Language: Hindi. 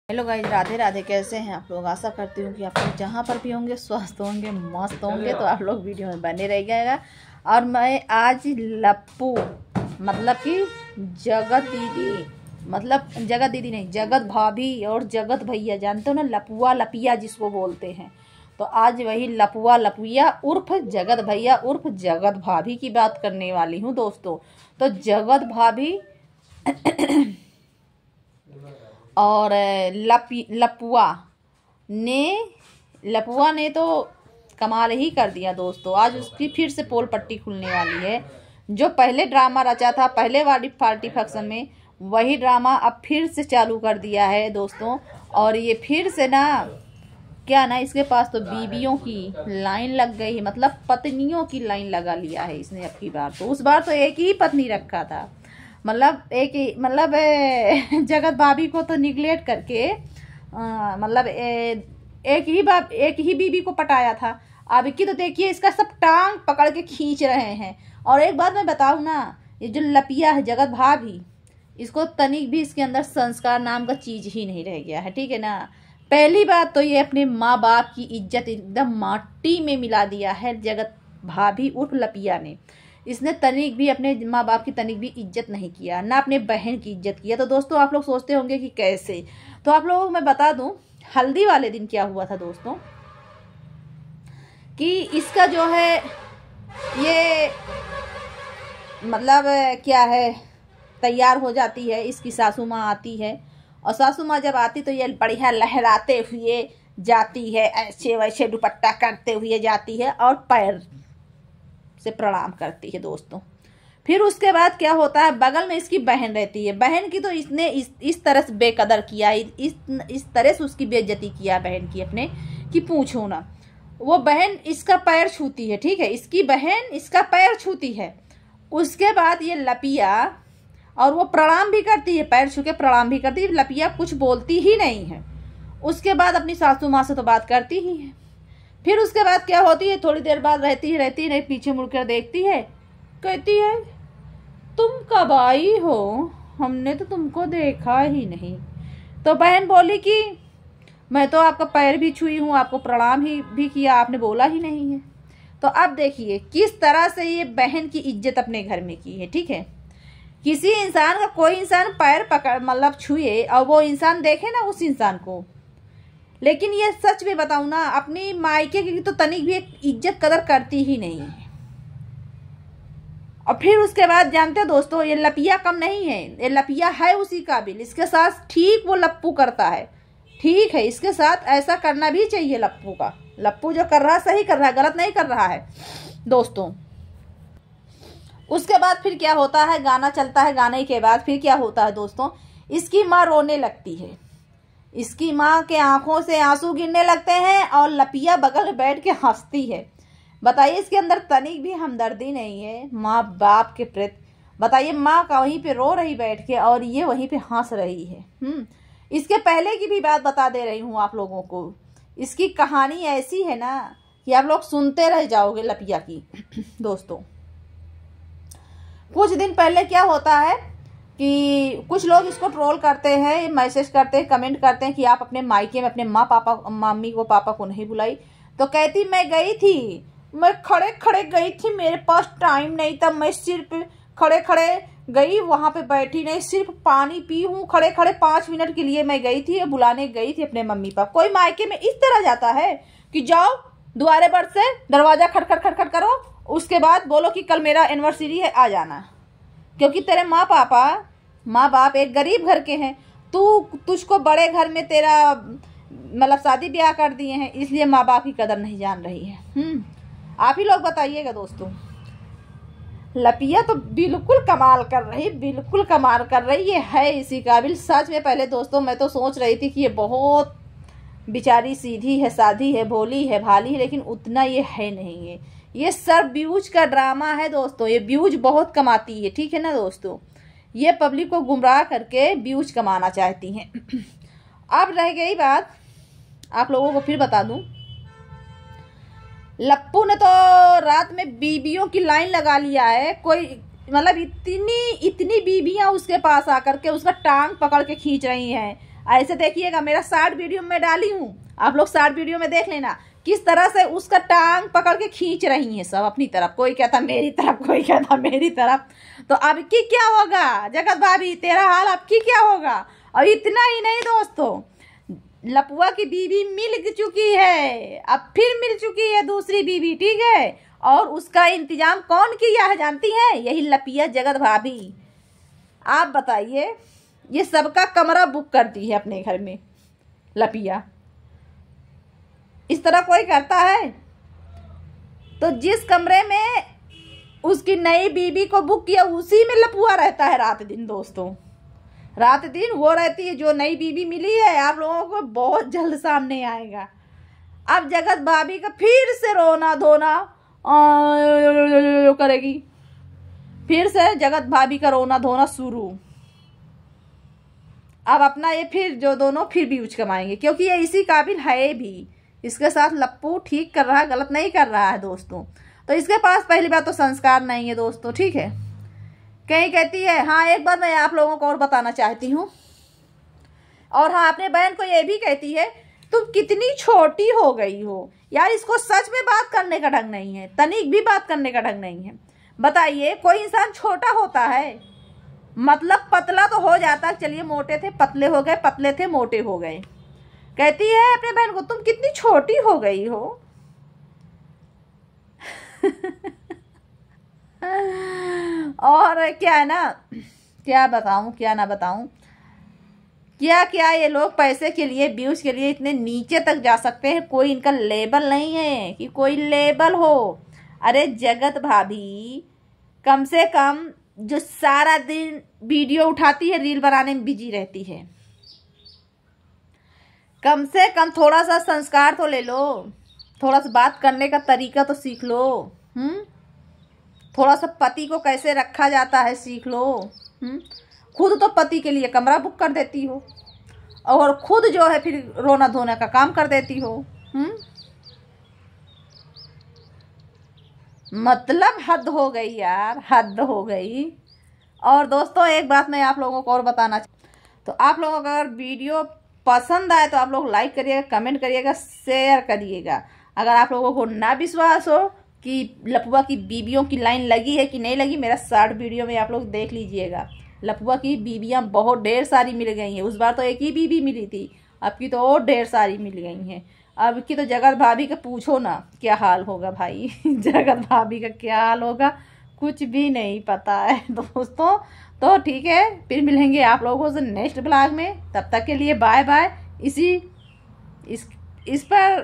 Hello guys, Radhe Radhe. कैसे हैं आप लोग? आशा करती हूँ कि आप लोग जहाँ पर भी होंगे स्वस्थ होंगे, मस्त होंगे। तो आप लोग वीडियो में बने रहिएगा। और मैं आज लप्पू मतलब कि जगत दीदी, मतलब जगत दीदी नहीं, जगत भाभी और जगत भैया, जानते हो ना, लपुआ लपिया जिसको बोलते हैं। तो आज वही लपुआ लपिया उर्फ जगत भैया उर्फ जगत भाभी की बात करने वाली हूँ दोस्तों। तो जगत भाभी और लपुआ ने तो कमाल ही कर दिया दोस्तों। आज उसकी फिर से पोल पट्टी खुलने वाली है। जो पहले ड्रामा रचा था पहले वाली पार्टी फंक्शन में, वही ड्रामा अब फिर से चालू कर दिया है दोस्तों। और ये फिर से ना, क्या ना, इसके पास तो बीबियों की लाइन लग गई है, मतलब पत्नियों की लाइन लगा लिया है इसने अब की बार। तो उस बार तो एक ही पत्नी रखा था, मतलब एक ही, मतलब जगत भाभी को तो निगलेक्ट करके मतलब एक ही बीबी को पटाया था। अब की तो देखिए, इसका सब टांग पकड़ के खींच रहे हैं। और एक बात मैं बताऊं ना, ये जो लपिया है जगत भाभी, इसको तनिक भी इसके अंदर संस्कार नाम का चीज ही नहीं रह गया है, ठीक है ना। पहली बात तो ये अपने माँ बाप की इज्जत एकदम माटी में मिला दिया है जगत भाभी उर्फ लपिया ने। इसने तनिक भी अपने माँ बाप की तनिक भी इज्जत नहीं किया, ना अपने बहन की इज्जत किया। तो दोस्तों आप लोग सोचते होंगे कि कैसे, तो आप लोगों को मैं बता दूं हल्दी वाले दिन क्या हुआ था दोस्तों। कि इसका जो है ये मतलब क्या है, तैयार हो जाती है, इसकी सासू माँ आती है। और सासू माँ जब आती तो ये बढ़िया लहराते हुए जाती है, ऐसे वैसे दुपट्टा करते हुए जाती है और पैर से प्रणाम करती है दोस्तों। फिर उसके बाद क्या होता है, बगल में इसकी बहन रहती है। बहन की तो इसने इस तरह से बेकदर किया, इस तरह से उसकी बेइज्जती किया बहन की अपने, कि पूछो ना। वो बहन इसका पैर छूती है, ठीक है, इसकी बहन इसका पैर छूती है। उसके बाद ये लपिया, और वो प्रणाम भी करती है, पैर छू के प्रणाम भी करती है। लपिया कुछ बोलती ही नहीं है। उसके बाद अपनी सासू माँ से तो बात करती ही है। फिर उसके बाद क्या होती है, थोड़ी देर बाद रहती है नहीं, पीछे मुड़कर देखती है, कहती है तुम कब आई हो, हमने तो तुमको देखा ही नहीं। तो बहन बोली कि मैं तो आपका पैर भी छुई हूँ, आपको प्रणाम भी किया, आपने बोला ही नहीं है। तो अब देखिए किस तरह से ये बहन की इज्जत अपने घर में की है, ठीक है। किसी इंसान का, कोई इंसान पैर पकड़ मतलब छुए और वो इंसान देखे ना उस इंसान को, लेकिन ये सच में बताऊं ना, अपनी मायके की तो तनिक भी एक इज्जत कदर करती ही नहीं है। और फिर उसके बाद जानते हो दोस्तों, ये लपिया कम नहीं है, ये लपिया है उसी काबिल। इसके साथ ठीक वो लप्पू करता है, ठीक है, इसके साथ ऐसा करना भी चाहिए लप्पू का। लप्पू जो कर रहा है सही कर रहा है, गलत नहीं कर रहा है दोस्तों। उसके बाद फिर क्या होता है, गाना चलता है। गाने के बाद फिर क्या होता है दोस्तों, इसकी माँ रोने लगती है, इसकी माँ के आंखों से आंसू गिरने लगते हैं और लपिया बगल में बैठ के हंसती है। बताइए, इसके अंदर तनिक भी हमदर्दी नहीं है माँ बाप के प्रति। बताइए, माँ का वहीं पे रो रही बैठ के और ये वहीं पे हंस रही है। इसके पहले की भी बात बता दे रही हूँ आप लोगों को। इसकी कहानी ऐसी है ना कि आप लोग सुनते रह जाओगे लपिया की दोस्तों। कुछ दिन पहले क्या होता है कि कुछ लोग इसको ट्रोल करते हैं, मैसेज करते हैं, कमेंट करते हैं कि आप अपने मायके में अपने माँ पापा, मम्मी को, पापा को नहीं बुलाई। तो कहती मैं गई थी, मैं खड़े खड़े गई थी, मेरे पास टाइम नहीं था, मैं सिर्फ खड़े खड़े गई, वहां पे बैठी नहीं, सिर्फ पानी पी हूँ, खड़े खड़े 5 मिनट के लिए मैं गई थी, बुलाने गई थी अपने मम्मी पापा। कोई मायके में इस तरह जाता है कि जाओ द्वारे पर से दरवाजा खटखट खटखट करो, उसके बाद बोलो कि कल मेरा एनिवर्सरी है, आ जाना। क्योंकि तेरे माँ बाप एक गरीब घर के हैं, तुझको बड़े घर में तेरा मतलब शादी ब्याह कर दिए हैं, इसलिए माँ बाप की कदर नहीं जान रही है। आप ही लोग बताइएगा दोस्तों। लपिया तो बिल्कुल कमाल कर रही, बिल्कुल कमाल कर रही, ये है इसी काबिल सच में। पहले दोस्तों मैं तो सोच रही थी कि ये बहुत बेचारी सीधी है, साधी है, भोली है, भाली है, लेकिन उतना ये है नहीं है। ये सब व्यूज का ड्रामा है दोस्तों। ये व्यूज बहुत कमाती है, ठीक है ना दोस्तों। ये पब्लिक को गुमराह करके व्यूज कमाना चाहती हैं। अब रह गई बात, आप लोगों को फिर बता दूं, लप्पू ने तो रात में बीबियों की लाइन लगा लिया है। कोई मतलब इतनी बीबियां उसके पास आकर के उसका टांग पकड़ के खींच रही हैं, ऐसे देखिएगा, मेरा शॉर्ट वीडियो में डाली हूँ, आप लोग शॉर्ट वीडियो में देख लेना किस तरह से उसका टांग पकड़ के खींच रही हैं सब अपनी तरफ। कोई कहता मेरी तरफ, कोई कहता मेरी तरफ। तो अब की क्या होगा जगत भाभी, तेरा हाल अब की क्या होगा। और इतना ही नहीं दोस्तों, लपुआ की बीवी मिल चुकी है, अब फिर मिल चुकी है दूसरी बीवी, ठीक है। और उसका इंतजाम कौन किया है जानती हैं, यही लपिया जगत भाभी। आप बताइए, ये सबका कमरा बुक करती है अपने घर में लपिया। इस तरह कोई करता है? तो जिस कमरे में उसकी नई बीबी को बुक किया उसी में लपुआ रहता है रात दिन दोस्तों, रात दिन वो रहती है। जो नई बीबी मिली है आप लोगों को बहुत जल्द सामने आएगा। अब जगत भाभी का फिर से रोना धोना करेगी, फिर से जगत भाभी का रोना धोना शुरू। अब अपना ये फिर जो दोनों फिर भी उच कमाएंगे, क्योंकि ये इसी काबिल है भी। इसके साथ लप्पू ठीक कर रहा है, गलत नहीं कर रहा है दोस्तों। तो इसके पास पहली बात तो संस्कार नहीं है दोस्तों, ठीक है। कहीं कहती है, हाँ एक बात मैं आप लोगों को और बताना चाहती हूँ, और हाँ अपने बहन को ये भी कहती है तुम कितनी छोटी हो गई हो यार। इसको सच में बात करने का ढंग नहीं है, तनिक भी बात करने का ढंग नहीं है। बताइए, कोई इंसान छोटा होता है मतलब पतला तो हो जाता, चलिए मोटे थे पतले हो गए, पतले थे मोटे हो गए। कहती है अपने बहन को तुम कितनी छोटी हो गई हो। और क्या है ना, क्या बताऊं क्या ना बताऊं, क्या क्या ये लोग पैसे के लिए, व्यूज के लिए इतने नीचे तक जा सकते हैं। कोई इनका लेबल नहीं है कि कोई लेबल हो। अरे जगत भाभी कम से कम जो सारा दिन वीडियो उठाती है, रील बनाने में बिजी रहती है, कम से कम थोड़ा सा संस्कार तो ले लो, थोड़ा सा बात करने का तरीका तो सीख लो। थोड़ा सा पति को कैसे रखा जाता है सीख लो। खुद तो पति के लिए कमरा बुक कर देती हो, और खुद जो है फिर रोना धोना का काम कर देती हो। मतलब हद हो गई यार, हद हो गई। और दोस्तों एक बात मैं आप लोगों को और बताना तो आप लोगों को अगर वीडियो पसंद आए तो आप लोग लाइक करिएगा, कमेंट करिएगा, शेयर करिएगा। अगर आप लोगों को ना विश्वास हो कि लपुआ की बीबियों की लाइन लगी है कि नहीं लगी, मेरा शॉर्ट वीडियो में आप लोग देख लीजिएगा। लपुआ की बीबियां बहुत ढेर सारी मिल गई हैं। उस बार तो एक ही बीबी मिली थी, अब की तो और ढेर सारी मिल गई हैं। अब की तो जगत भाभी का पूछो ना क्या हाल होगा भाई। जगत भाभी का क्या हाल होगा कुछ भी नहीं पता है दोस्तों। तो ठीक है, फिर मिलेंगे आप लोगों से नेक्स्ट ब्लॉग में। तब तक के लिए बाय बाय। इस पर